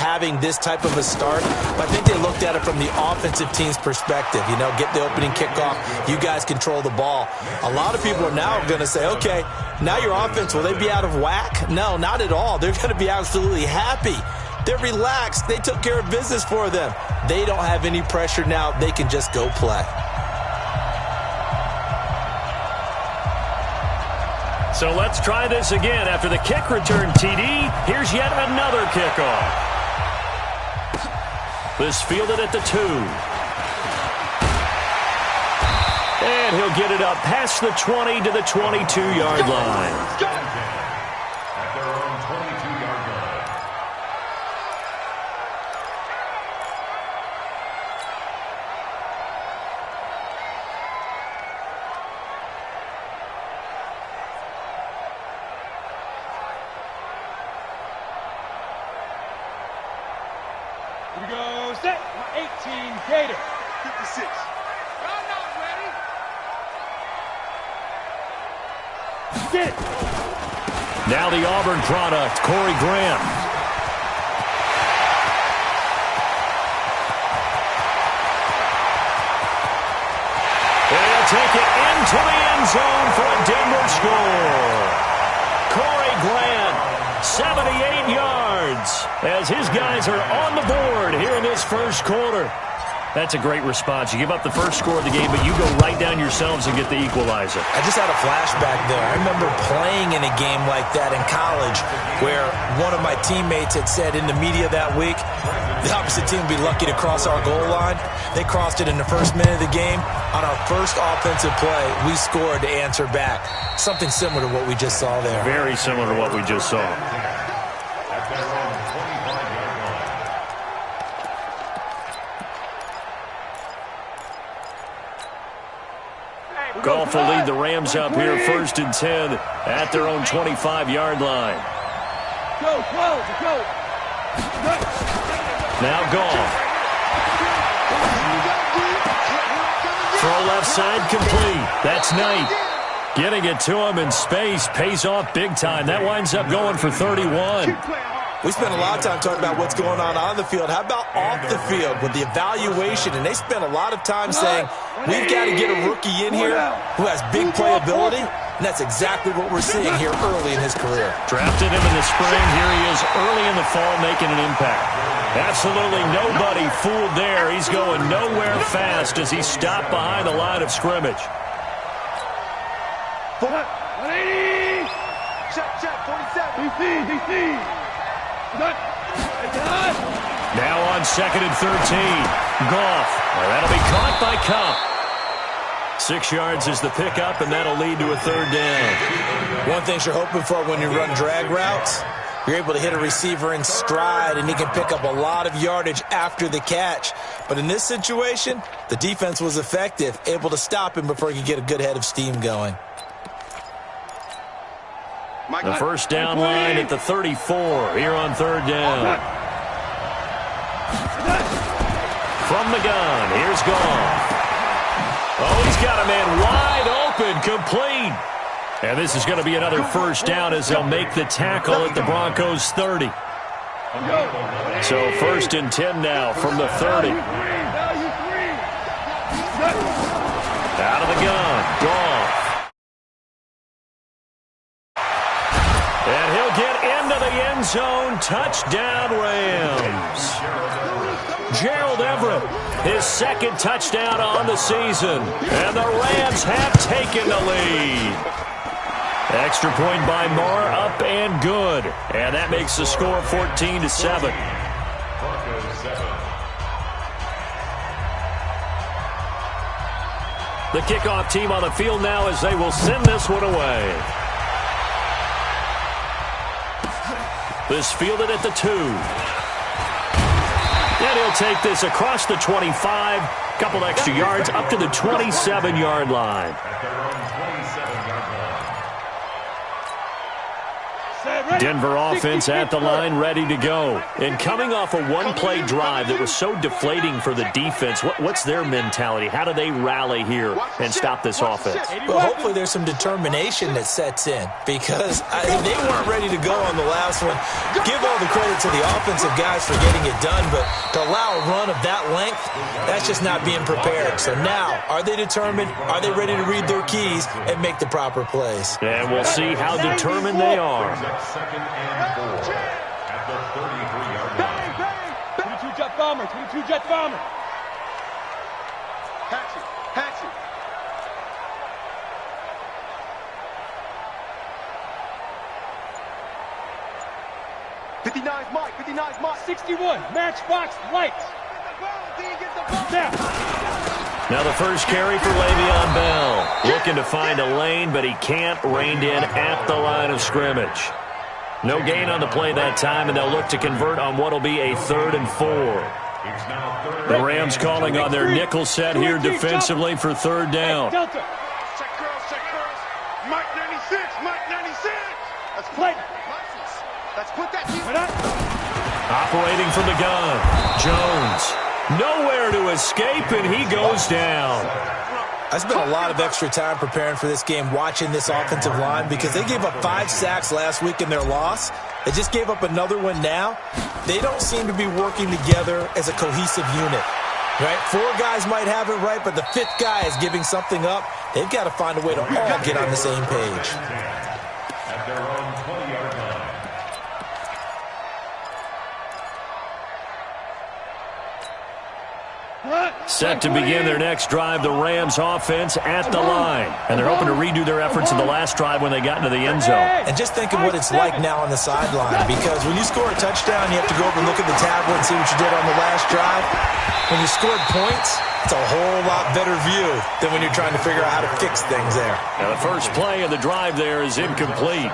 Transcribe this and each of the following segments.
having this type of a start, but I think they looked at it from the offensive team's perspective. You know, get the opening kickoff. You guys control the ball. A lot of people are now going to say, okay, now your offense, will they be out of whack? No, not at all. They're going to be absolutely happy. They're relaxed. They took care of business for them. They don't have any pressure now. They can just go play. So let's try this again. After the kick return TD, here's yet another kickoff. This fielded at the 2. And he'll get it up past the 20 to the 22-yard line. Here we go, set. 18, Gator. 56. Y'all not ready. Get it. Now the Auburn product, Corey Graham. They'll take it into the end zone for a Denver score. Corey Graham, 78 yards, as his guys are on the board here in this first quarter. That's a great response. You give up the first score of the game, but you go right down yourselves and get the equalizer. I just had a flashback there. I remember playing in a game like that in college where one of my teammates had said in the media that week, the opposite team would be lucky to cross our goal line. They crossed it in the first minute of the game. On our first offensive play, we scored to answer back. Something similar to what we just saw there. Very similar to what we just saw. Goff will lead the Rams up here, 1st and 10 at their own 25-yard line. Go, go. Now Goff. Throw left side complete. That's Knight. Getting it to him in space pays off big time. That winds up going for 31. We spent a lot of time talking about what's going on the field. How about off the field with the evaluation? And they spent a lot of time saying, we've got to get a rookie in here who has big playability. And that's exactly what we're seeing here early in his career. Drafted him in the spring. Here he is early in the fall making an impact. Absolutely nobody fooled there. He's going nowhere fast as he stopped behind the line of scrimmage. 180. Check, 47. DC. Now on 2nd and 13. Goff. That'll be caught by Cup. 6 yards is the pickup, and that'll lead to a 3rd down. One thing you're hoping for when you run drag routes, you're able to hit a receiver in stride, and he can pick up a lot of yardage after the catch. But in this situation, the defense was effective, able to stop him before he could get a good head of steam going. The first down line at the 34 here on 3rd down. From the gun, here's Goff. Oh, he's got a man wide open, complete. And this is going to be another 1st down as they'll make the tackle at the Broncos' 30. So 1st and 10 now from the 30. Out of the gun, Goff. And he'll get into the end zone. Touchdown, Rams. Gerald Everett, his 2nd touchdown on the season. And the Rams have taken the lead. Extra point by Marr, up and good. And that makes the score 14-7. The kickoff team on the field now as they will send this one away. This fielded at the 2. And he'll take this across the 25. Couple extra yards up to the 27-yard line. Set. Denver offense at the line, ready to go. And coming off a one-play drive that was so deflating for the defense, what's their mentality? How do they rally here and stop this offense? Well, hopefully there's some determination that sets in because they weren't ready to go on the last one. Give all the credit to the offensive guys for getting it done, but to allow a run of that length, that's just not being prepared. So now, are they determined? Are they ready to read their keys and make the proper plays? And we'll see how determined they are. 22 jet bomber, 22 jet bomber. Hatchet, hatchet. 59's Mike, 59's Mike. 61, matchbox lights. Now the first carry for Le'Veon Bell. Looking to find a lane, but he can't. Reined in at the line of scrimmage. No gain on the play that time, and they'll look to convert on what will be a 3rd and 4. The Rams calling on their nickel set here defensively for 3rd down. Delta. Check curls, check curls. Mike 96, Mike 96. Let's play. Let's put that team. Operating from the gun. Jones. Nowhere to escape, and he goes down. I spent a lot of extra time preparing for this game watching this offensive line because they gave up 5 sacks last week in their loss. They just gave up another one now. They don't seem to be working together as a cohesive unit. Right? 4 guys might have it right, but the 5th guy is giving something up. They've got to find a way to all get on the same page. At their own 20-yard line. Set to begin their next drive, the Rams offense at the line. And they're hoping to redo their efforts in the last drive when they got into the end zone. And just think of what it's like now on the sideline, because when you score a touchdown, you have to go over and look at the tablet and see what you did on the last drive. When you scored points, it's a whole lot better view than when you're trying to figure out how to fix things there. Now the first play of the drive there is incomplete.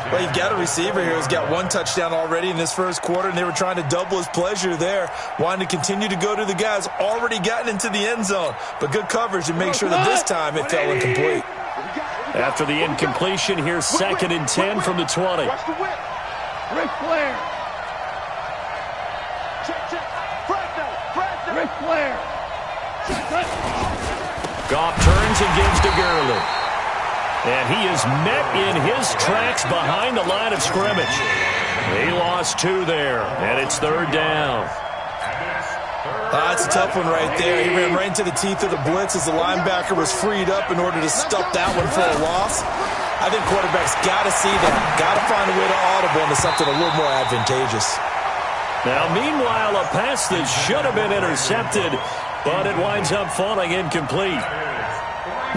Well, you've got a receiver here who's got 1 touchdown already in this first quarter, and they were trying to double his pleasure there, wanting to continue to go to the guys already gotten into the end zone. But good coverage to make sure that this time it fell incomplete. After the incompletion, here's 2nd and 10 from the 20. Watch the whip. Ric Flair. Check, check. Fresno. Ric Flair. Goff turns and gives to Gurley. And he is met in his tracks behind the line of scrimmage. He lost 2 there, and it's 3rd down. That's a tough one right there. He ran right into the teeth of the blitz as the linebacker was freed up in order to stuff that one for a loss. I think quarterbacks got to see that. Got to find a way to audible into something a little more advantageous. Now, meanwhile, a pass that should have been intercepted, but it winds up falling incomplete.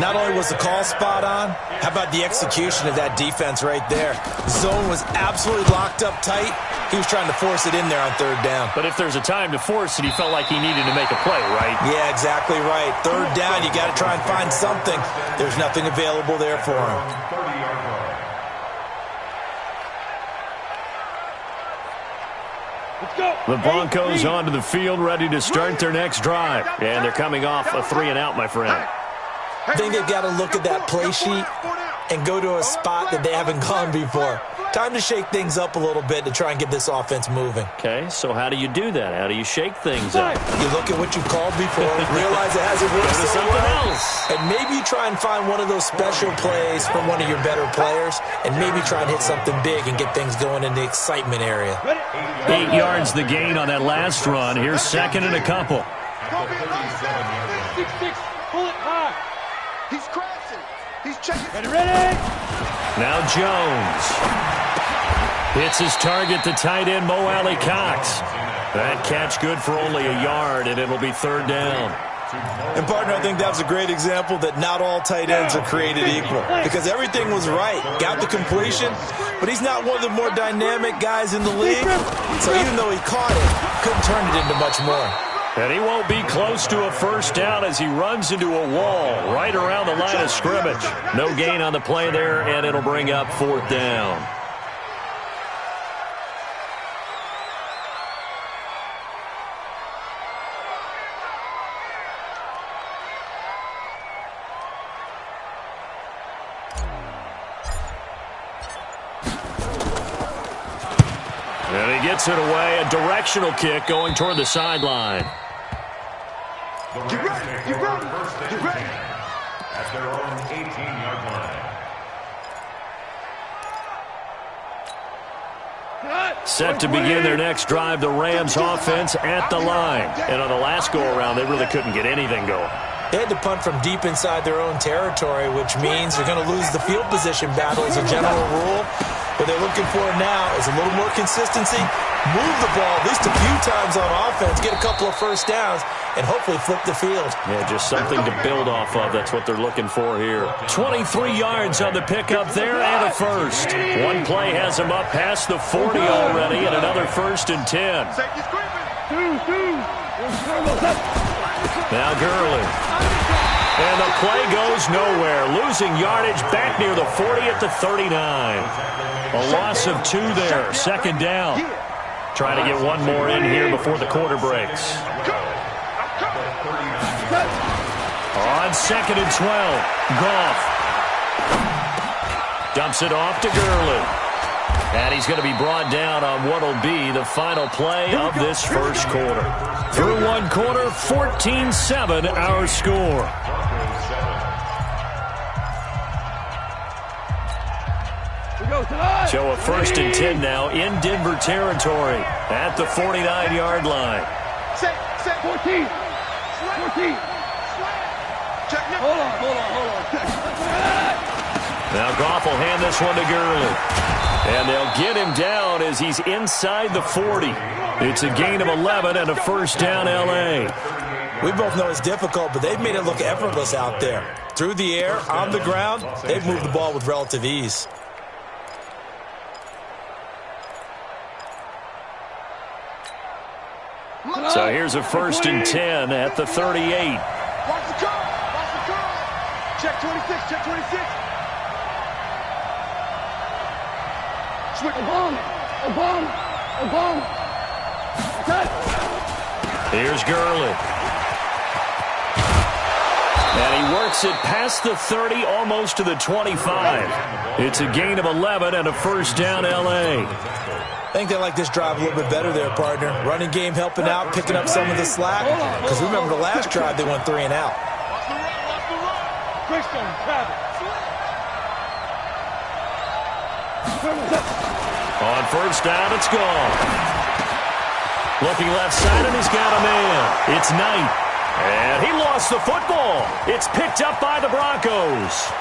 Not only was the call spot on, how about the execution of that defense right there? Zone was absolutely locked up tight. He was trying to force it in there on 3rd down. But if there's a time to force it, he felt like he needed to make a play, right? Yeah, exactly right. 3rd down, you got to try and find something. There's nothing available there for him. 30-yard line. Let's go. The Broncos onto the field, ready to start their next drive. And they're coming off a 3-and-out, my friend. I think they've got to look at that play sheet and go to a spot that they haven't gone before. Time to shake things up a little bit to try and get this offense moving. Okay, so how do you do that? How do you shake things up? You look at what you called before, realize it hasn't worked Go to so something well, else. and maybe you try and find one of those special plays from one of your better players, and maybe try and hit something big and get things going in the excitement area. 8 yards the gain on that last run. Here's 2nd and a couple. 6-6, pull it high. He's crashing. He's checking. Ready? Now Jones. Hits his target, the tight end, Mo Alley Cox. That catch good for only a yard, and it'll be 3rd down. And, partner, I think that was a great example that not all tight ends are created equal, because everything was right. Got the completion, but he's not one of the more dynamic guys in the league. So even though he caught it, couldn't turn it into much more. And he won't be close to a 1st down as he runs into a wall right around the line of scrimmage. No gain on the play there, and it'll bring up 4th down. puts it away. A directional kick going toward the sideline. Get ready, get ready, get ready. At their own 18-yard line. Set to begin their next drive, the Rams offense at the line. And on the last go-around, they really couldn't get anything going. They had to punt from deep inside their own territory, which means they're going to lose the field position battle as a general rule. What they're looking for now is a little more consistency, move the ball at least a few times on offense, get a couple of first downs, and hopefully flip the field. Yeah, just something to build off of. That's what they're looking for here. 23 yards on the pickup there and a first. One play has them up past the 40 already and another 1st and 10. Now Gurley. And the play goes nowhere. Losing yardage back near the 40 at the 39. A loss of 2 there. 2nd down. Trying to get one more in here before the quarter breaks. On 2nd and 12. Goff. Dumps it off to Gurley. And he's going to be brought down on what will be the final play of this first quarter. Through one quarter, 14-7 our score. So a 1st and 10 now in Denver territory at the 49-yard line. 14. Hold on. Now Goff will hand this one to Gurley. And they'll get him down as he's inside the 40. It's a gain of 11 and a 1st down L.A. We both know it's difficult, but they've made it look effortless out there. Through the air, on the ground, they've moved the ball with relative ease. So here's a 1st and 10 at the 38. Watch the curl. Check 26, check 26. Obama. Here's Gurley. And he works it past the 30, almost to the 25. It's a gain of 11 and a 1st down L.A. I think they like this drive a little bit better there, partner. Running game helping out, picking up some of the slack. Because remember the last drive, they went 3 and out. On 1st down, it's gone. Looking left side, and he's got a man. It's Knight. And he lost the football. It's picked up by the Broncos.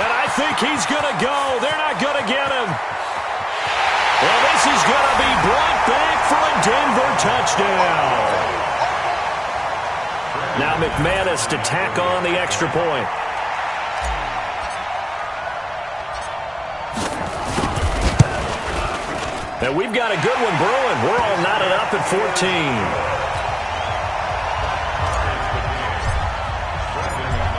And I think he's going to go. They're not going to get him. Well, this is going to be brought back for a Denver touchdown. Now McManus to tack on the extra point. And we've got a good one brewing. We're all knotted up at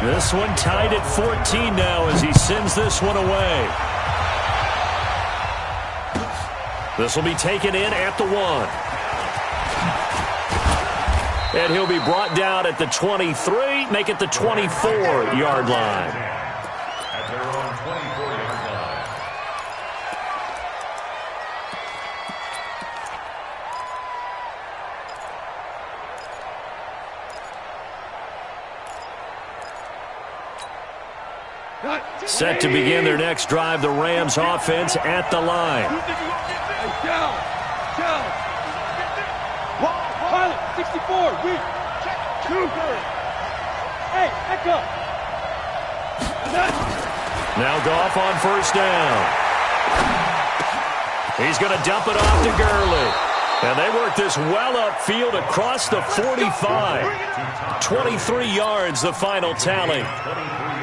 14. This one tied at 14 now as he sends this one away. This will be taken in at the 1. And he'll be brought down at the 23, make it the 24-yard line. At their own 24-yard line. Set to begin their next drive, the Rams offense at the line. Down. Pilot, 64, weak. Cooper. Hey, echo. Now Goff on 1st down. He's going to dump it off to Gurley. And they work this well upfield across the 45. 23 yards, the final tally.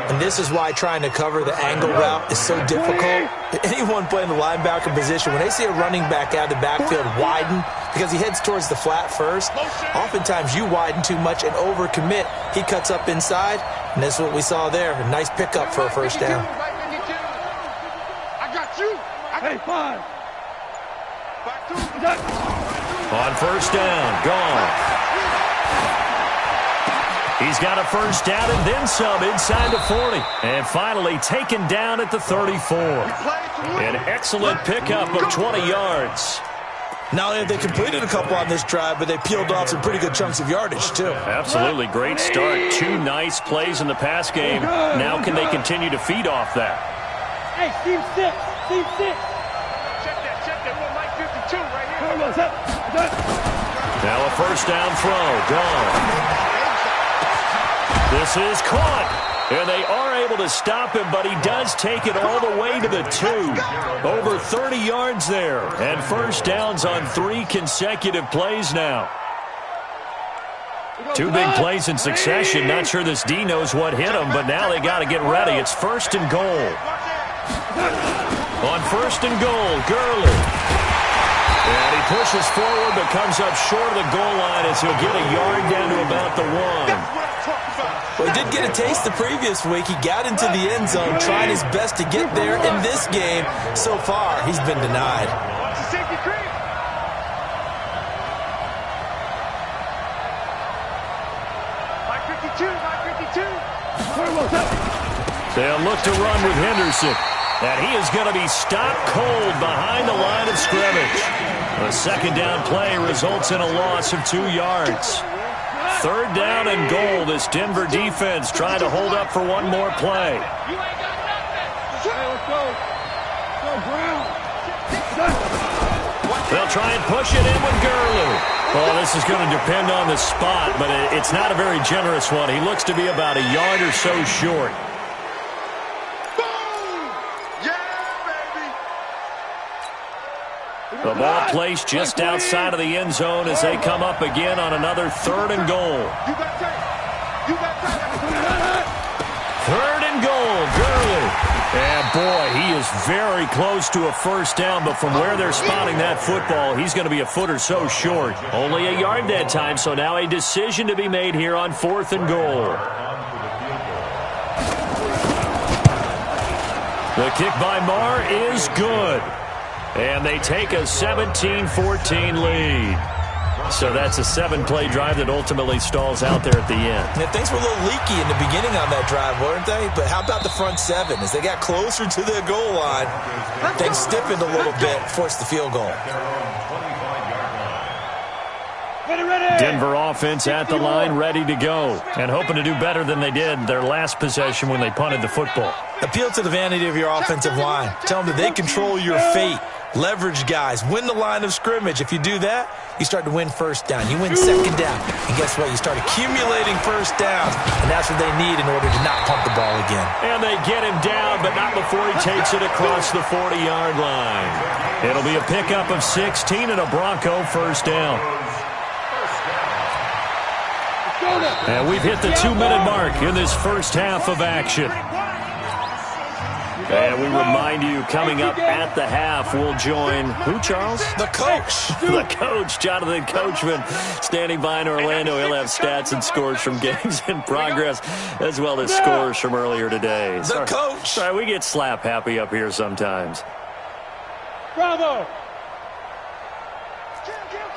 And this is why trying to cover the angle route is so difficult. Anyone playing the linebacker position, when they see a running back out of the backfield widen, because he heads towards the flat first, oftentimes you widen too much and overcommit. He cuts up inside, and that's what we saw there. A nice pickup for a 1st down. I got you. Hey, 5. On 1st down, gone. He's got a first down and then some inside the 40. And finally taken down at the 34. An excellent pickup of 20 yards. Not only have they completed a couple on this drive, but they peeled off some pretty good chunks of yardage, too. Absolutely. Great start. 2 nice plays in the pass game. Now can they continue to feed off that? Hey, team 6. Check that. We're Mike 52 right here. Now a first down throw. Gone. This is caught. And they are able to stop him, but he does take it all the way to the 2. Over 30 yards there. And first downs on 3 consecutive plays now. 2 big plays in succession. Not sure this D knows what hit him, but now they got to get ready. It's first and goal. On first and goal, Gurley. And he pushes forward, but comes up short of the goal line as he'll get a yard down to about the 1. Well, he did get a taste the previous week. He got into the end zone, trying his best to get there in this game. So far, he's been denied. They'll look to run with Henderson. And he is going to be stopped cold behind the line of scrimmage. A second down play results in a loss of 2 yards. Third down and goal. This Denver defense trying to hold up for one more play. They'll try and push it in with Gurley. Well, this is going to depend on the spot, but it's not a very generous one. He looks to be about a yard or so short. The ball placed just outside of the end zone as they come up again on another third and goal. Third and goal, Gurley. And boy, he is very close to a first down, but from where they're spotting that football, he's going to be a foot or so short. Only a yard that time, so now a decision to be made here on fourth and goal. The kick by Marr is good. And they take a 17-14 lead. So that's a 7-play drive that ultimately stalls out there at the end. Yeah, things were a little leaky in the beginning on that drive, weren't they? But how about the front 7? As they got closer to the goal line, things stiffened a little bit, forced the field goal. Denver offense at the line, ready to go. And hoping to do better than they did their last possession when they punted the football. Appeal to the vanity of your offensive line. Tell them that they control your fate. Leverage guys. Win the line of scrimmage. If you do that, you start to win first down. You win second down. And guess what? You start accumulating first downs. And that's what they need in order to not pump the ball again. And they get him down, but not before he takes it across the 40-yard line. It'll be a pickup of 16 and a Bronco first down. And we've hit the 2-minute mark in this first half of action. And we remind you, coming up at the half, we'll join who, Charles? The coach. The coach, Jonathan Coachman, standing by in Orlando. He'll have stats and scores from games in progress, as well as scores from earlier today. The coach. Sorry, we get slap happy up here sometimes. Bravo.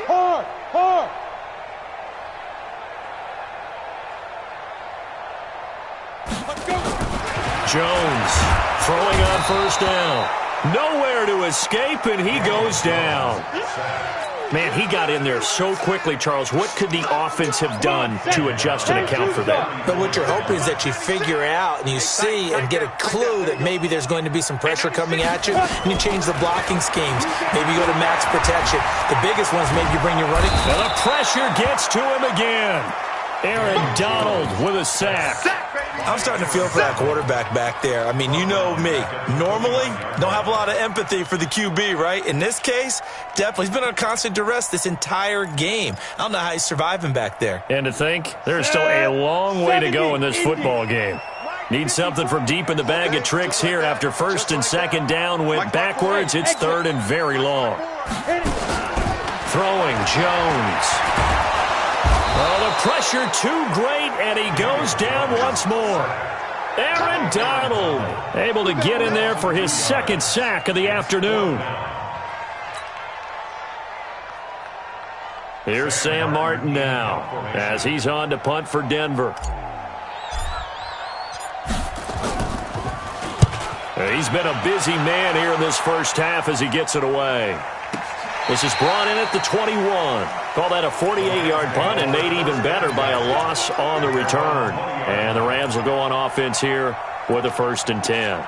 Hard. Jones throwing on first down. Nowhere to escape, and he goes down. Man, he got in there so quickly, Charles. What could the offense have done to adjust and account for that? But what you're hoping is that you figure out and you see and get a clue that maybe there's going to be some pressure coming at you, and you change the blocking schemes. Maybe you go to max protection. The biggest ones, maybe you bring your running. And the pressure gets to him again. Aaron Donald with a sack. I'm starting to feel for that quarterback back there. I mean, you know me. Normally, don't have a lot of empathy for the QB, right? In this case, definitely. He's been under constant duress this entire game. I don't know how he's surviving back there. And to think, there's still a long way to go in this football game. Need something from deep in the bag of tricks here after first and second down went backwards. It's third and very long. Throwing Jones. Oh, the pressure too great, and he goes down once more. Aaron Donald able to get in there for his second sack of the afternoon. Here's Sam Martin now as he's on to punt for Denver. He's been a busy man here in this first half as he gets it away. This is brought in at the 21. Call that a 48-yard punt and made even better by a loss on the return. And the Rams will go on offense here with a 1st and 10.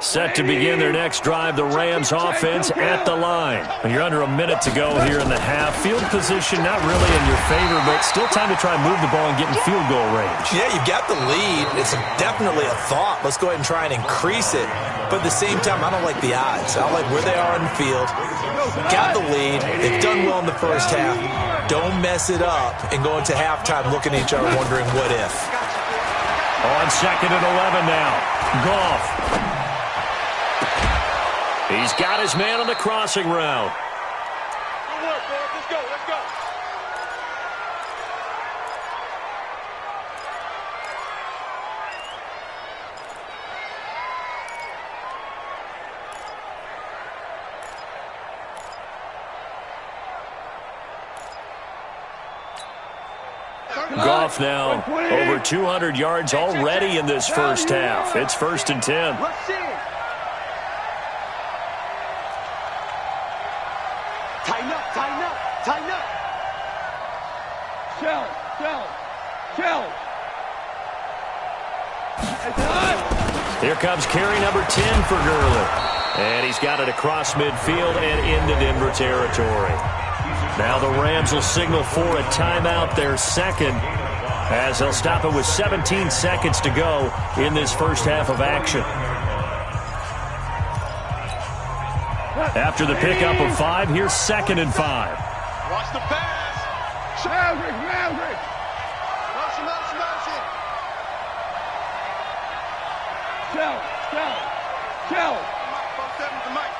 Set to begin their next drive, the Rams offense at the line. You're under a minute to go here in the half. Field position not really in your favor, but still time to try and move the ball and get in field goal range. Yeah, you've got the lead. It's definitely a thought. Let's go ahead and try and increase it. But at the same time, I don't like the odds. I don't like where they are in the field. Got the lead. They've done well in the first half. Don't mess it up and go into halftime looking at each other wondering what if. On 2nd and 11 now. Goff. He's got his man on the crossing route. Good work, boys. Let's go. Let's go. Goff now over 200 yards already in this first half. It's 1st and 10. Let's see it. Tighten up, tighten up, tighten up. Shell. Here comes carry number 10 for Gurley. And he's got it across midfield and into Denver territory. Now the Rams will signal for a timeout, their second, as they'll stop it with 17 seconds to go in this first half of action. After the pickup of 5, here's 2nd and 5. Watch the pass. Maverick. Motion. Shell. Mike, 7 to Mike.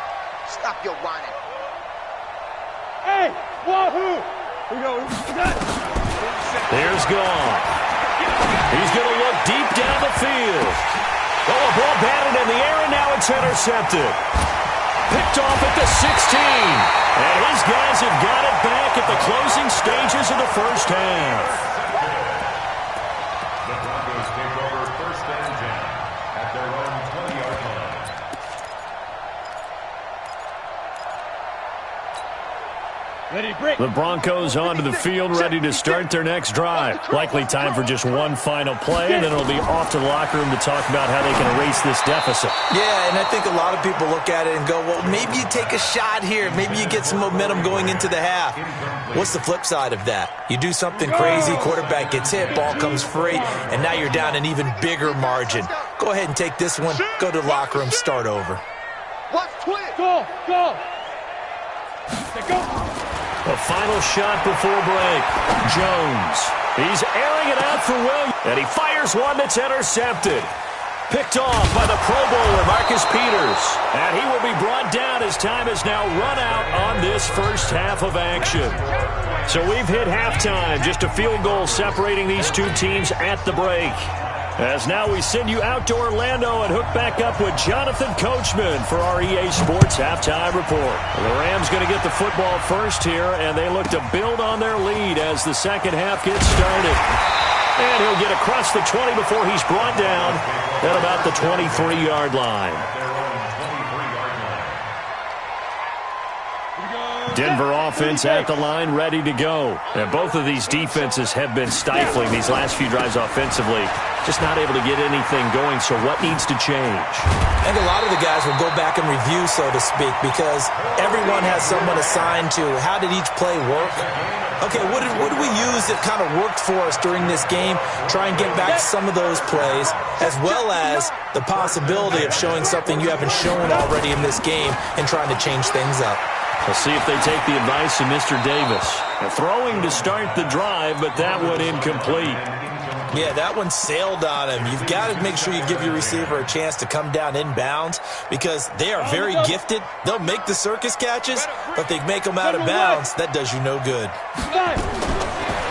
Stop your whining. Hey, wahoo. Here we go. There's Goff. He's going to look deep down the field. Oh, a ball batted in the air, and now it's intercepted. Picked off at the 16. And his guys have got it back at the closing stages of the first half. The Broncos take over 1st and 10 at their own 20-yard line. The Broncos onto the field, ready to start their next drive. Likely time for just one final play, and then it'll be off to the locker room to talk about how they can erase this deficit. Yeah, and I think a lot of people look at it and go, well, maybe you take a shot here. Maybe you get some momentum going into the half. What's the flip side of that? You do something crazy, quarterback gets hit, ball comes free, and now you're down an even bigger margin. Go ahead and take this one, go to the locker room, start over. Watch twin. Go. A final shot before break. Jones. He's airing it out for Williams. And he fires one that's intercepted. Picked off by the Pro Bowler, Marcus Peters. And he will be brought down as time has now run out on this first half of action. So we've hit halftime. Just a field goal separating these two teams at the break. As now we send you out to Orlando and hook back up with Jonathan Coachman for our EA Sports Halftime Report. The Rams going to get the football first here, and they look to build on their lead as the second half gets started. And he'll get across the 20 before he's brought down at about the 23-yard line. Denver offense at the line, ready to go. And both of these defenses have been stifling these last few drives offensively. Just not able to get anything going, so what needs to change? I think a lot of the guys will go back and review, so to speak, because everyone has someone assigned to how did each play work. Okay, what did we use that kind of worked for us during this game? Try and get back some of those plays, as well as the possibility of showing something you haven't shown already in this game and trying to change things up. We'll see if they take the advice of Mr. Davis. Throwing to start the drive, but that one incomplete. Yeah, that one sailed on him. You've got to make sure you give your receiver a chance to come down inbounds because they are very gifted. They'll make the circus catches, but if they make them out of bounds, that does you no good.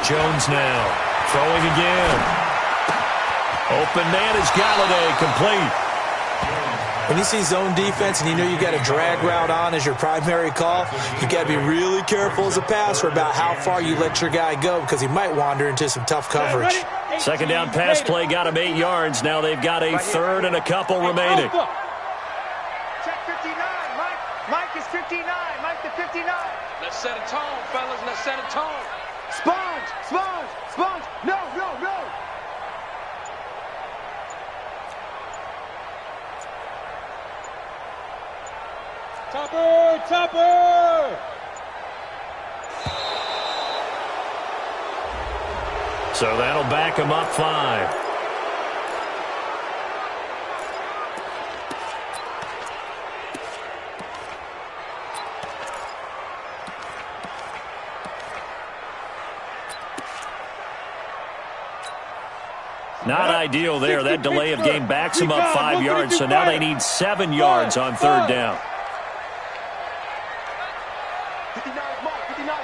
Jones now throwing again. Open man is Galladay, complete. When you see zone defense and you know you got a drag route on as your primary call, you got to be really careful as a passer about how far you let your guy go because he might wander into some tough coverage. Second down pass play got him 8 yards. Now they've got a third and a couple remaining. Check 59. Mike is 59. Mike to 59. Let's set a tone, fellas. Let's set a tone. Sponge. No. Topper! So that'll back him up 5. Not ideal there. That delay of game backs him up 5 yards, so now they need 7 yards on third down. 59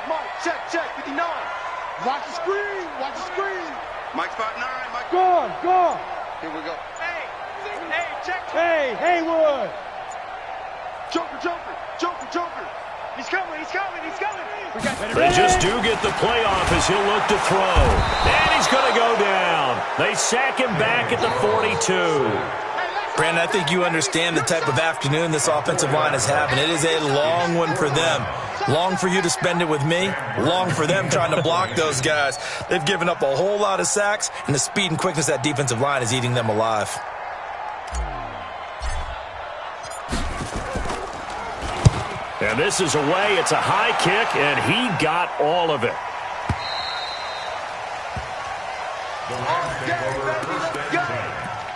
Mike. Check. 59. Watch the screen. Mike's spot 9. Mike. Gone. Here we go. Hey, check. Hey, Haywood. Joker. He's coming. They just do get the play off as he'll look to throw. And he's going to go down. They sack him back at the 42. Brandon, I think you understand the type of afternoon this offensive line is having. It is a long one for them. Long for you to spend it with me. Long for them trying to block those guys. They've given up a whole lot of sacks, and the speed and quickness of that defensive line is eating them alive. And this is away. It's a high kick, and he got all of it. The Rams take over first and 10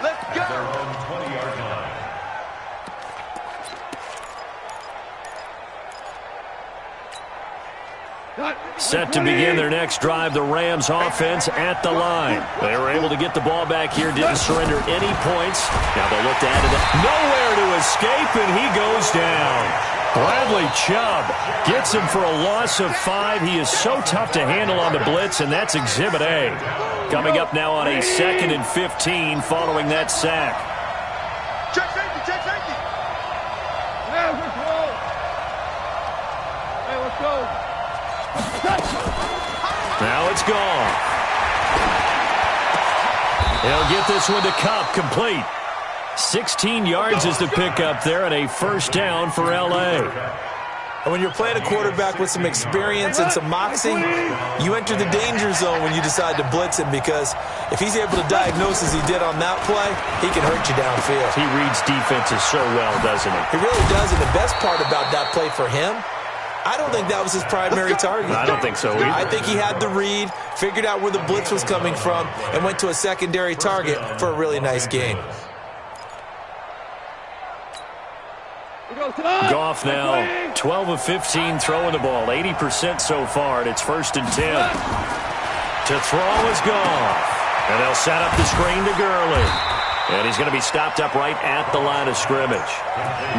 at their own 20-yard line. Set to begin their next drive, the Rams offense at the line. They were able to get the ball back here, didn't surrender any points. Now they'll look to add it. Nowhere to escape, and he goes down. Bradley Chubb gets him for a loss of 5. He is so tough to handle on the blitz, and that's Exhibit A. Coming up now on a 2nd and 15 following that sack. Check safety. Yeah, let's go. Hey, let's go. Now it's gone. He'll get this one to Cup, complete. 16 yards is the pickup there, and a first down for L.A. And when you're playing a quarterback with some experience and some moxie, you enter the danger zone when you decide to blitz him because if he's able to diagnose as he did on that play, he can hurt you downfield. He reads defenses so well, doesn't he? He really does, and the best part about that play for him, I don't think that was his primary target. I don't think so either. I think he had the read, figured out where the blitz was coming from, and went to a secondary target for a really nice gain. Goff now, 12 of 15 throwing the ball, 80% so far, and it's 1st and 10. To throw is Goff. And they'll set up the screen to Gurley. And he's going to be stopped up right at the line of scrimmage.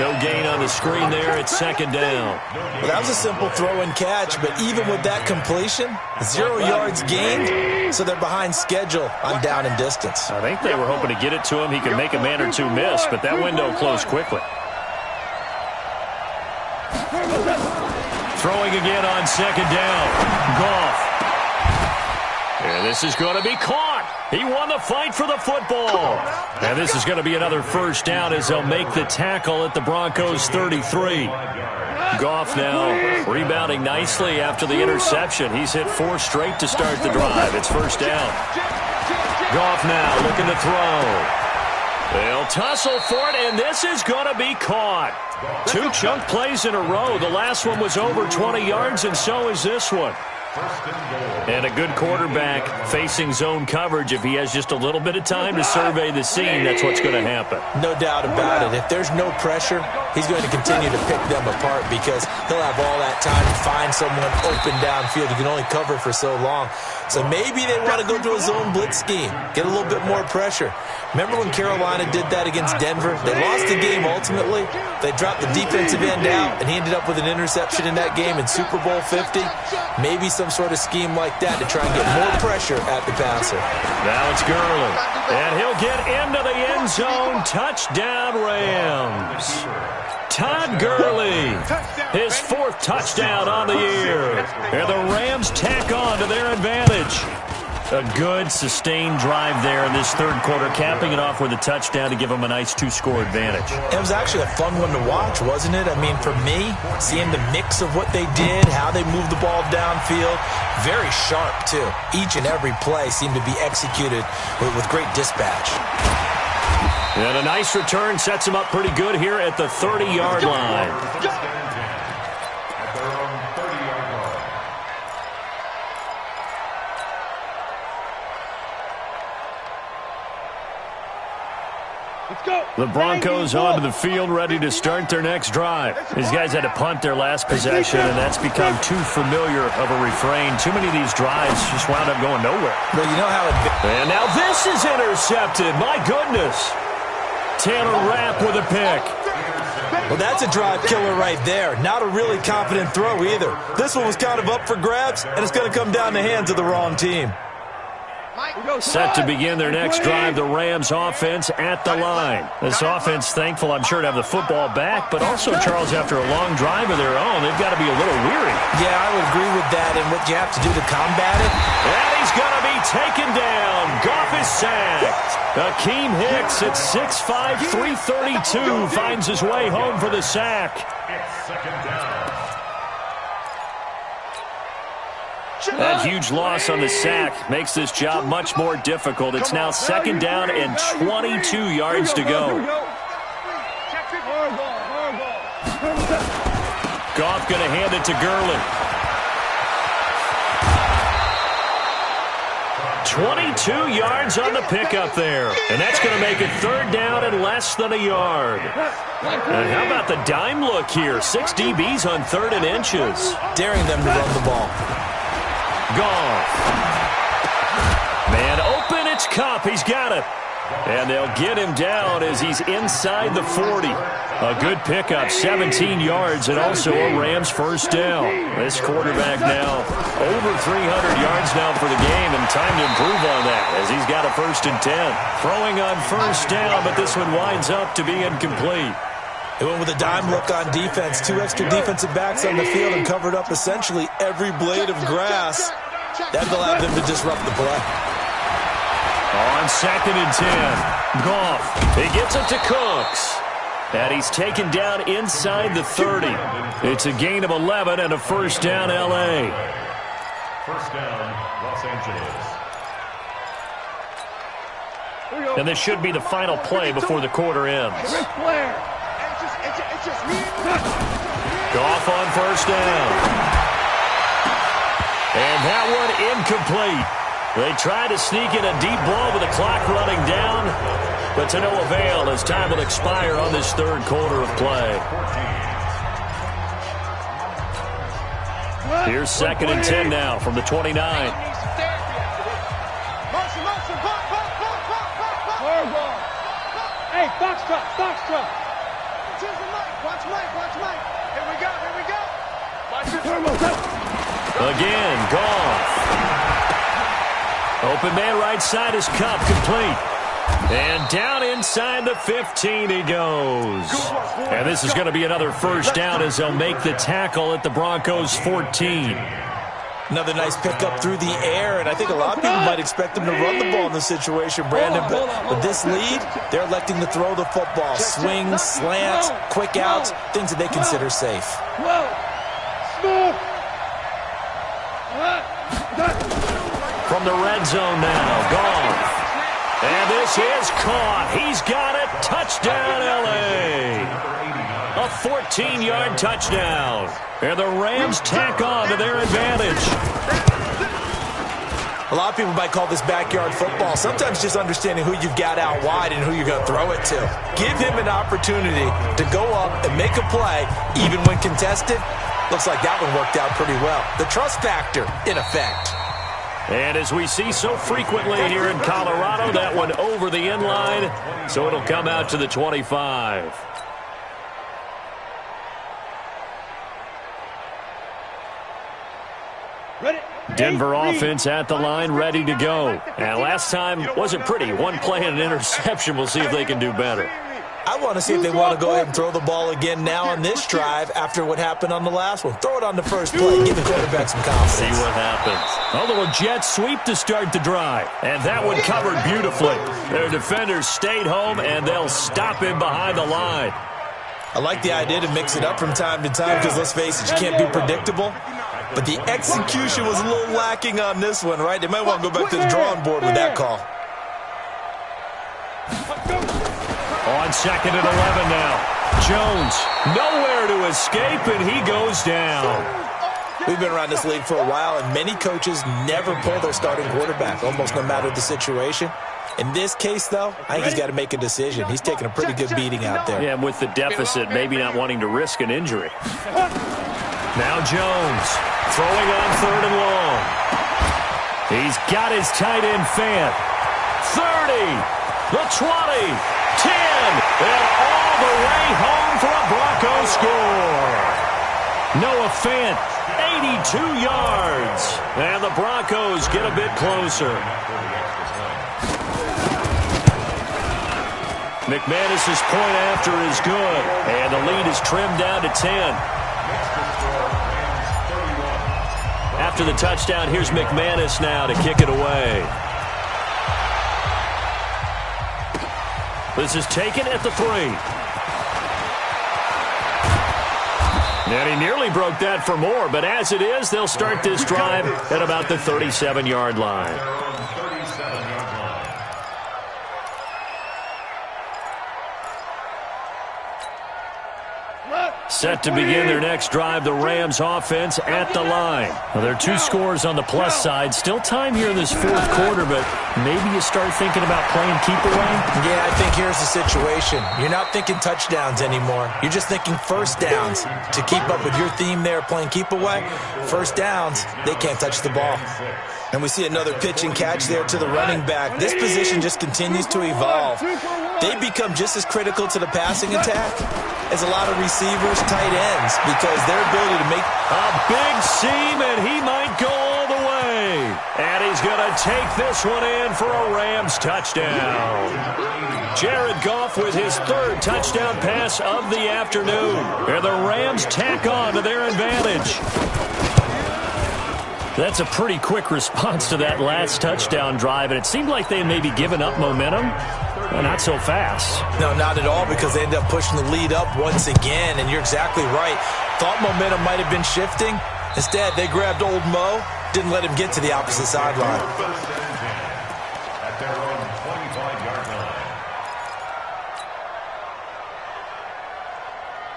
No gain on the screen there. It's 2nd down. Well, that was a simple throw and catch, but even with that completion, 0 yards gained, so they're behind schedule on down and distance. I think they were hoping to get it to him. He could make a man or two miss, but that window closed quickly. Throwing again on 2nd down. Goff. And this is going to be caught. He won the fight for the football. And this is going to be another first down as they'll make the tackle at the Broncos 33. Goff now rebounding nicely after the interception. He's hit 4 straight to start the drive. It's first down. Goff now looking to throw. They'll tussle for it, and this is going to be caught. 2 chunk plays in a row. The last one was over 20 yards, and so is this one. And a good quarterback facing zone coverage. If he has just a little bit of time to survey the scene, that's what's going to happen. No doubt about it. If there's no pressure, he's going to continue to pick them apart because he'll have all that time to find someone open downfield. You can only cover for so long. So maybe they want to go to a zone blitz scheme, get a little bit more pressure. Remember when Carolina did that against Denver? They lost the game ultimately. They dropped the defensive end out, and he ended up with an interception in that game in Super Bowl 50. Maybe some sort of scheme like that to try and get more pressure at the passer. Now it's Gurley, and he'll get into the end zone. Touchdown, Rams. Todd Gurley, his 4th touchdown on the year. And the Rams tack on to their advantage. A good, sustained drive there in this third quarter, capping it off with a touchdown to give them a nice 2-score advantage. It was actually a fun one to watch, wasn't it? I mean, for me, seeing the mix of what they did, how they moved the ball downfield, very sharp, too. Each and every play seemed to be executed with great dispatch. And a nice return sets him up pretty good here at the 30-yard line. The Broncos onto the field, ready to start their next drive. These guys had to punt their last possession, and that's become too familiar of a refrain. Too many of these drives just wound up going nowhere. Well, you know how it... And now this is intercepted. My goodness. Taylor Rapp with a pick. Well, that's a drive killer right there. Not a really confident throw either. This one was kind of up for grabs, and it's going to come down the hands of the wrong team. Set to begin their next drive, the Rams offense at the line. This offense, thankful, I'm sure, to have the football back, but also, Charles, after a long drive of their own, they've got to be a little weary. Yeah, I would agree with that, and what you have to do to combat it. And he's going to be taken down. Goff is sacked. Akeem Hicks at 6'5", 332 finds his way home for the sack. That huge loss on the sack makes this job much more difficult. It's now 2nd down and 22 yards to go. Goff going to hand it to Gurley. 22 yards on the pickup there. And that's going to make it 3rd down and less than a yard. And how about the dime look here? 6 DBs on 3rd and inches. Daring them to run the ball. Goff. Man open, it's Kupp. He's got it. And they'll get him down as he's inside the 40. A good pickup, 17 yards, and also a Rams first down. This quarterback now over 300 yards now for the game, and time to improve on that as he's got a 1st and 10. Throwing on first down, but this one winds up to be incomplete. They went with a dime look on defense. 2 extra defensive backs on the field and covered up essentially every blade of grass. That allowed them to disrupt the play. On 2nd and 10, Goff. He gets it to Cooks. And he's taken down inside the 30. It's a gain of 11 and a first down, L.A. First down, Los Angeles. And this should be the final play before the quarter ends. Goff on first down. And that one incomplete. They try to sneak in a deep ball with the clock running down, but to no avail as time will expire on this 3rd quarter of play. Here's 2nd and 10 now from the 29. Hey, Foxtrot. Watch Mike. Here we go. Again, Goff. Open man right side is Kupp, complete. And down inside the 15 he goes. And this is going to be another first down as they'll make the tackle at the Broncos 14. Another nice pickup through the air, and I think a lot of people might expect them to run the ball in this situation, Brandon, but with this lead, they're electing to throw the football. Swings, slants, quick outs, things that they consider safe. From the red zone now, gone. And this is caught. He's got it. Touchdown, L.A. A 14-yard touchdown. And the Rams tack on to their advantage. A lot of people might call this backyard football. Sometimes just understanding who you've got out wide and who you're going to throw it to. Give him an opportunity to go up and make a play, even when contested. Looks like that one worked out pretty well. The trust factor in effect. And as we see so frequently here in Colorado, that one over the end line, so it'll come out to the 25. Denver offense at the line, ready to go. And last time wasn't pretty. One play and an interception. We'll see if they can do better. I want to see if they want to go ahead and throw the ball again now on this drive after what happened on the last one. Throw it on the first play. Give the quarterback some confidence. See what happens. A little jet sweep to start the drive. And that one covered beautifully. Their defenders stayed home, and they'll stop him behind the line. I like the idea to mix it up from time to time because, let's face it, you can't be predictable. But the execution was a little lacking on this one, right? They might want to go back to the drawing board with that call. On 2nd and 11 now. Jones nowhere to escape, and he goes down. We've been around this league for a while, and many coaches never pull their starting quarterback, almost no matter the situation. In this case, though, I think he's got to make a decision. He's taking a pretty good beating out there. Yeah, with the deficit, maybe not wanting to risk an injury. Now Jones throwing on 3rd and long. He's got his tight end Fant. 30, the 20, 10, and all the way home for a Broncos score. Noah Fant, 82 yards. And the Broncos get a bit closer. McManus's point after is good, and the lead is trimmed down to 10. After the touchdown, here's McManus now to kick it away. This is taken at the 3. And he nearly broke that for more, but as it is, they'll start this drive at about the 37-yard line. Set to begin their next drive, the Rams offense at the line. Well, there are 2 scores on the plus side. Still time here in this 4th quarter, but maybe you start thinking about playing keep away? Yeah, I think here's the situation. You're not thinking touchdowns anymore. You're just thinking first downs. To keep up with your theme there, playing keep away, first downs, they can't touch the ball. And we see another pitch and catch there to the running back. This position just continues to evolve. They become just as critical to the passing attack as a lot of receivers, tight ends, because their ability to make a big seam, and he might go all the way. And he's going to take this one in for a Rams touchdown. Jared Goff with his 3rd touchdown pass of the afternoon. And the Rams tack on to their advantage. That's a pretty quick response to that last touchdown drive, and it seemed like they may be giving up momentum. Well, not so fast. No, not at all, because they end up pushing the lead up once again, and you're exactly right. Thought momentum might have been shifting. Instead, they grabbed old Mo, didn't let him get to the opposite sideline. At their own 25-yard line.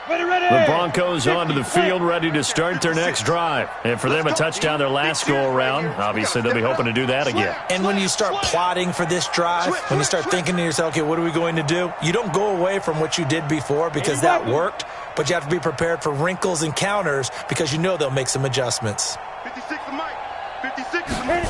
The Broncos onto the field, ready to start their next drive. And for them, a touchdown their last go-around. Obviously, they'll be hoping to do that again. And when you start plotting for this drive, when you start thinking to yourself, okay, what are we going to do? You don't go away from what you did before because that worked, but you have to be prepared for wrinkles and counters because you know they'll make some adjustments. 56 to Mike. 56 to Mike.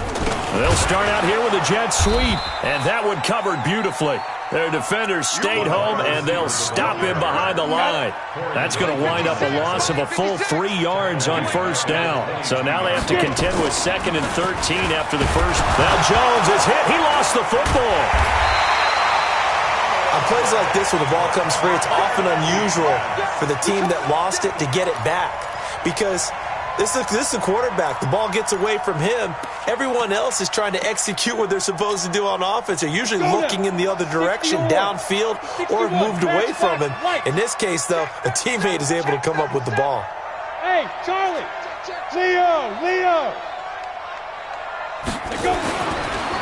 They'll start out here with a jet sweep, and that one covered beautifully. Their defenders stayed home, and they'll stop him behind the line. That's going to wind up a loss of a full 3 yards on first down. So now they have to contend with 2nd and 13 after the first. Now Jones is hit. He lost the football. On plays like this where the ball comes free, it's often unusual for the team that lost it to get it back because This is the quarterback. The ball gets away from him. Everyone else is trying to execute what they're supposed to do on offense. They're usually looking in the other direction, downfield, or moved away from him. In this case, though, a teammate is able to come up with the ball. Hey, Charlie! Leo!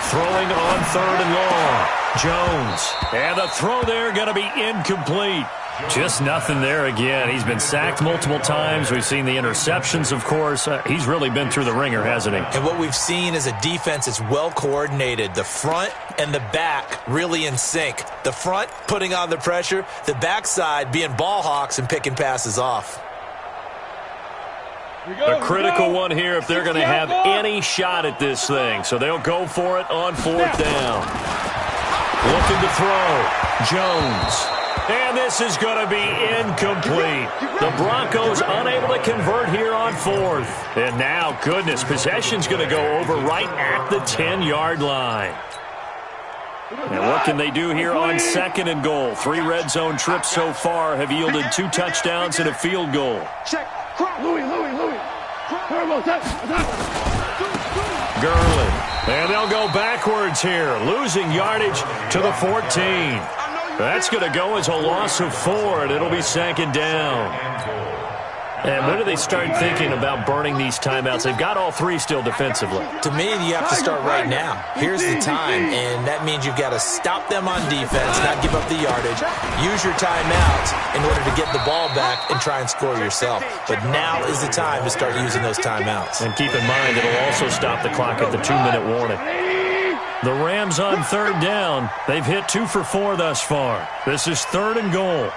Throwing on 3rd and long. Jones. And the throw there going to be incomplete. Just nothing there again. He's been sacked multiple times. We've seen the interceptions, of course. He's really been through the ringer, hasn't he? And what we've seen is a defense that's well coordinated. The front and the back really in sync. The front putting on the pressure. The backside being ball hawks and picking passes off. A critical one here if they're going to have any shot at this thing. So they'll go for it on 4th down. Looking to throw. Jones. And this is going to be incomplete. The Broncos unable to convert here on 4th. And now, goodness, possession's going to go over right at the 10-yard line. And what can they do here on 2nd and goal? 3 red zone trips so far have yielded 2 touchdowns and a field goal. Check. Louis. Gurley. And they'll go backwards here, losing yardage to the 14. That's going to go as a loss of 4, and it'll be 2nd down. And when do they start thinking about burning these timeouts? They've got all 3 still defensively. To me, you have to start right now. Here's the time, and that means you've got to stop them on defense, not give up the yardage. Use your timeouts in order to get the ball back and try and score yourself. But now is the time to start using those timeouts. And keep in mind, it'll also stop the clock at the 2-minute warning. The Rams on 3rd down. They've hit 2 for 4 thus far. This is 3rd and goal.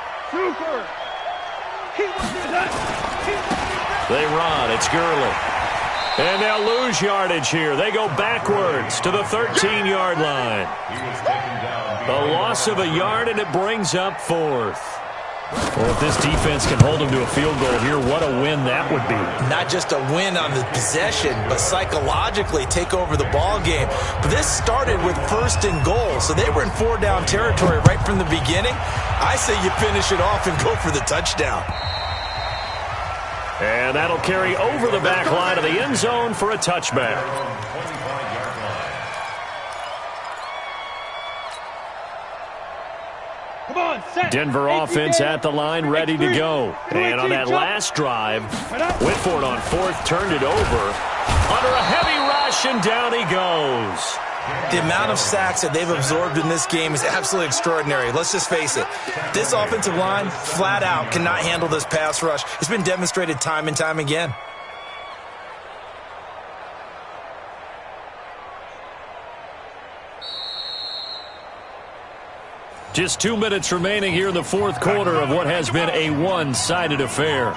They run. It's Gurley. And they'll lose yardage here. They go backwards to the 13-yard line. A loss of a yard, and it brings up 4th. Well, if this defense can hold them to a field goal here, what a win that would be. Not just a win on the possession, but psychologically take over the ball game. But this started with 1st and goal, so they were in 4-down territory right from the beginning. I say you finish it off and go for the touchdown. And that'll carry over the back line of the end zone for a touchback. Denver offense at the line, ready to go. And on that last drive, went for it on 4th, turned it over. Under a heavy rush, and down he goes. The amount of sacks that they've absorbed in this game is absolutely extraordinary. Let's just face it. This offensive line, flat out, cannot handle this pass rush. It's been demonstrated time and time again. Just 2 minutes remaining here in the 4th quarter of what has been a one-sided affair.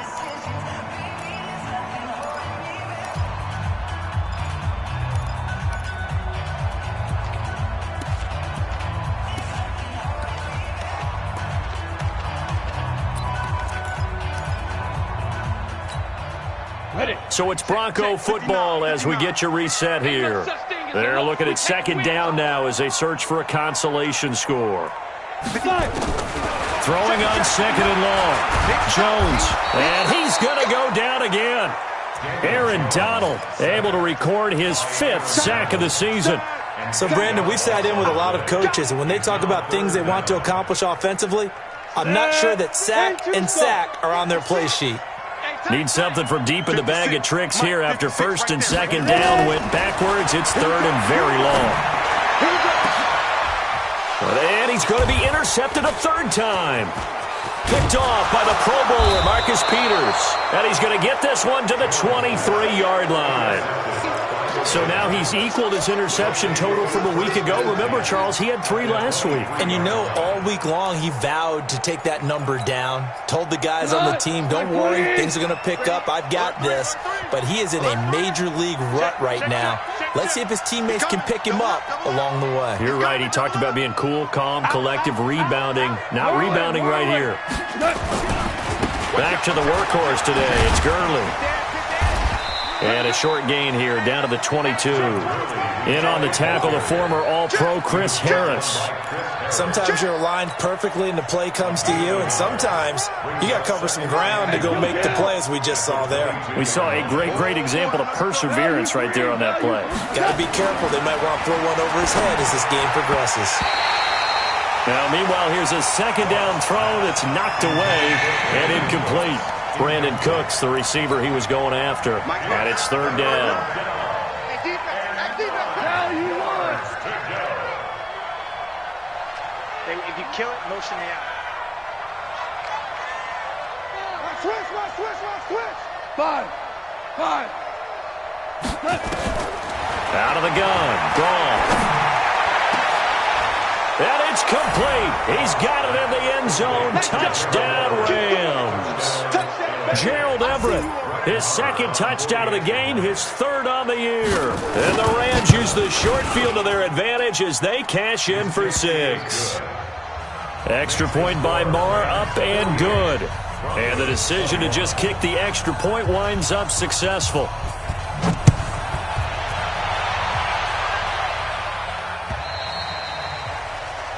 So it's Bronco football as we get you reset here. They're looking at 2nd down now as they search for a consolation score. Throwing on 2nd and long. Jones. And he's going to go down again. Aaron Donald able to record his 5th sack of the season. So, Brandon, we've sat in with a lot of coaches, and when they talk about things they want to accomplish offensively, I'm not sure that sack and sack are on their play sheet. Need something from deep in the bag of tricks here after 1st and 2nd down went backwards. It's 3rd and very long. And he's going to be intercepted a 3rd time. Picked off by the Pro Bowler, Marcus Peters. And he's going to get this one to the 23-yard line. So now he's equaled his interception total from a week ago. Remember, Charles, he had 3 last week. And you know, all week long he vowed to take that number down. Told the guys on the team, don't worry, things are going to pick up. I've got this. But he is in a major league rut right now. Let's see if his teammates can pick him up along the way. You're right. He talked about being cool, calm, collective, rebounding. Not rebounding right here. Back to the workhorse today. It's Gurley. And a short gain here, down to the 22. In on the tackle, the former All-Pro Chris Harris. Sometimes you're aligned perfectly and the play comes to you, and sometimes you got to cover some ground to go make the play, as we just saw there. We saw a great example of perseverance right there on that play. Got to be careful. They might want to throw one over his head as this game progresses. Now, meanwhile, here's a second down throw that's knocked away and incomplete. Brandon Cooks, the receiver he was going after, and it's third down. If you kill it, motion me out. Switch. 5. Out of the gun. Gone. And it's complete. He's got it in the end zone. Touchdown, Rams. Gerald Everett, his second touchdown of the game, his third on the year. And the Rams use the short field to their advantage as they cash in for 6. Extra point by Marr, up and good. And the decision to just kick the extra point winds up successful.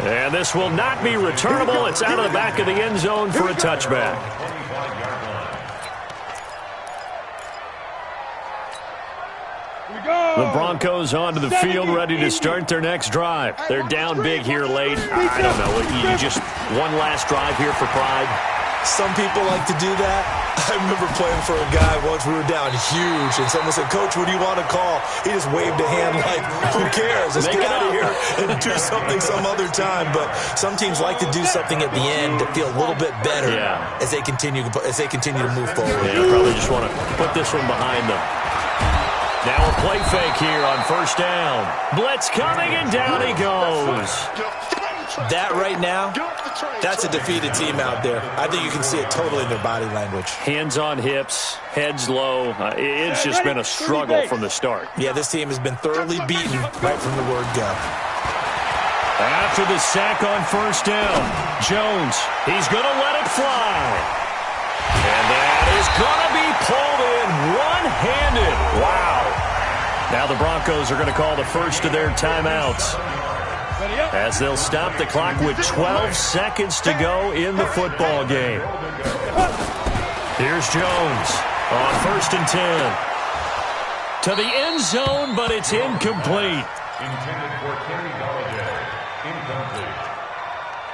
And this will not be returnable. It's out of the back of the end zone for a touchback. The Broncos onto the field, ready to start their next drive. They're down big here late. I don't know. You just one last drive here for pride. Some people like to do that. I remember playing for a guy once. We were down huge, and someone said, "Coach, what do you want to call?" He just waved a hand like, "Who cares? Let's get out of here and do something some other time." But some teams like to do something at the end to feel a little bit better as they continue to move forward. Yeah, probably just want to put this one behind them. Now a play fake here on first down. Blitz coming, and down he goes. That right now, that's a defeated team out there. I think you can see it totally in their body language. Hands on hips, heads low. It's just been a struggle from the start. Yeah, this team has been thoroughly beaten right from the word go. After the sack on first down, Jones, he's going to let it fly. And that is going to be pulled in one-handed. Wow. Now the Broncos are going to call the first of their timeouts, as they'll stop the clock with 12 seconds to go in the football game. Here's Jones on first and 10. To the end zone, but it's incomplete. Intended for Kenny Galladay.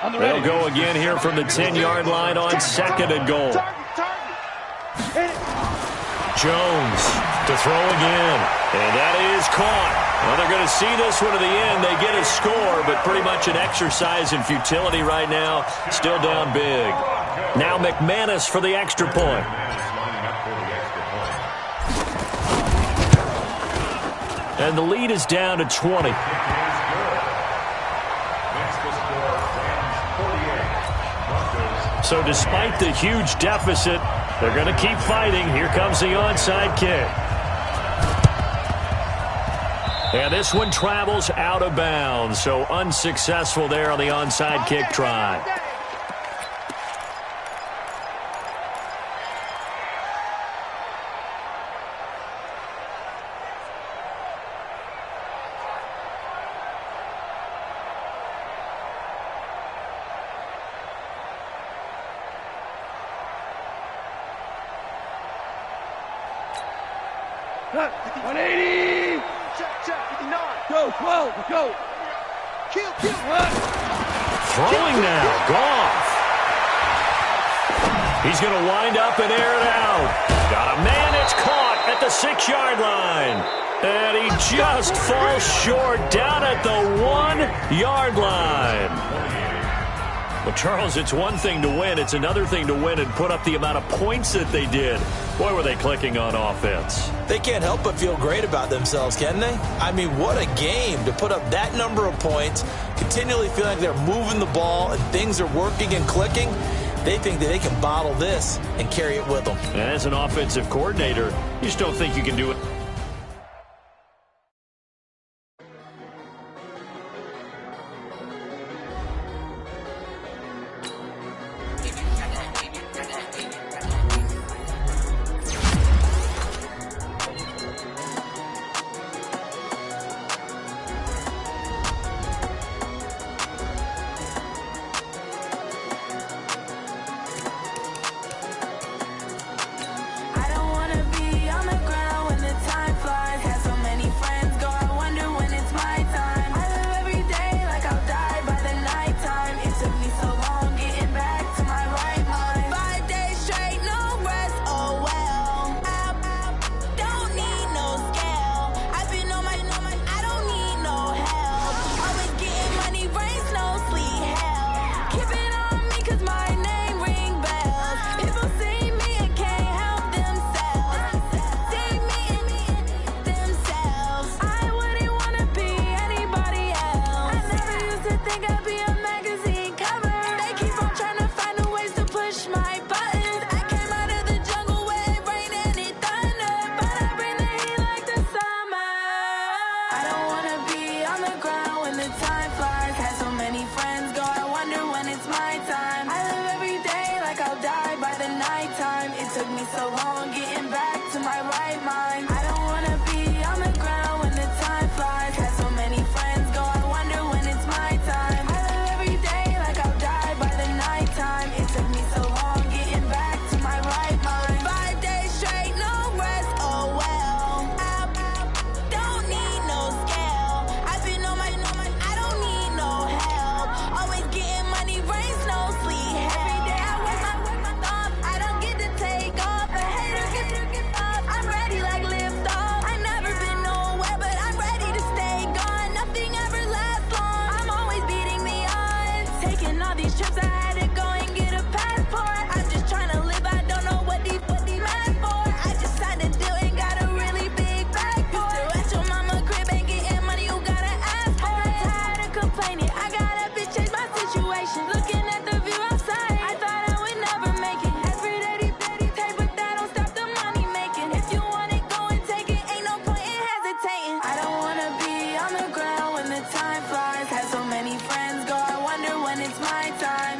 Incomplete. They'll go again here from the 10-yard line on second and goal. Jones to throw again, and that is caught. Well, they're going to see this one to the end. They get a score, but pretty much an exercise in futility right now. Still down big. Now McManus for the extra point. And the lead is down to 20. So despite the huge deficit, they're going to keep fighting. Here comes the onside kick. And this one travels out of bounds, so unsuccessful there on the onside kick try. Cut. 180. Check. 59. Go. 12. Go. Kill. Throwing now. Goff. He's going to wind up and air it out. Got a man. It's caught at the 6-yard line. And he just falls short down at the 1-yard line. Well, Charles, it's one thing to win. It's another thing to win and put up the amount of points that they did. Boy, were they clicking on offense. They can't help but feel great about themselves, can they? I mean, what a game to put up that number of points, continually feeling like they're moving the ball and things are working and clicking. They think that they can bottle this and carry it with them. And as an offensive coordinator, you just don't think you can do it. to my right mind. I don't wanna be on the ground when the time flies. Had so many friends go, I wonder when it's my time. I live every day like I'll die by the nighttime. It took me so long getting back to my right mind. 5 days straight, no rest, oh well. I don't need no scale. I've been on my, I don't need no help. Always getting money, rains, no sleep. Every day I work my thumb, I don't get to take off. A hater get up, I'm ready like lift off. I never been nowhere, but I'm ready to stay gone. Nothing ever lasts long, I'm always beating the odds. Taking all these trips, I had to go and get a passport. I'm just trying to live, I don't know what these mad for. I just signed a deal and got a really big bag for it. At your mama crib and getting money, you gotta ask for it. Tired of complaining, I gotta bitch change my situation. Looking at the view outside, I thought I would never make it. Every day they take, but that don't stop the money making. If you want it, go and take it, ain't no point in hesitating. I don't wanna be on the ground when the time flies. Had so many friends go, I wonder when it's my time.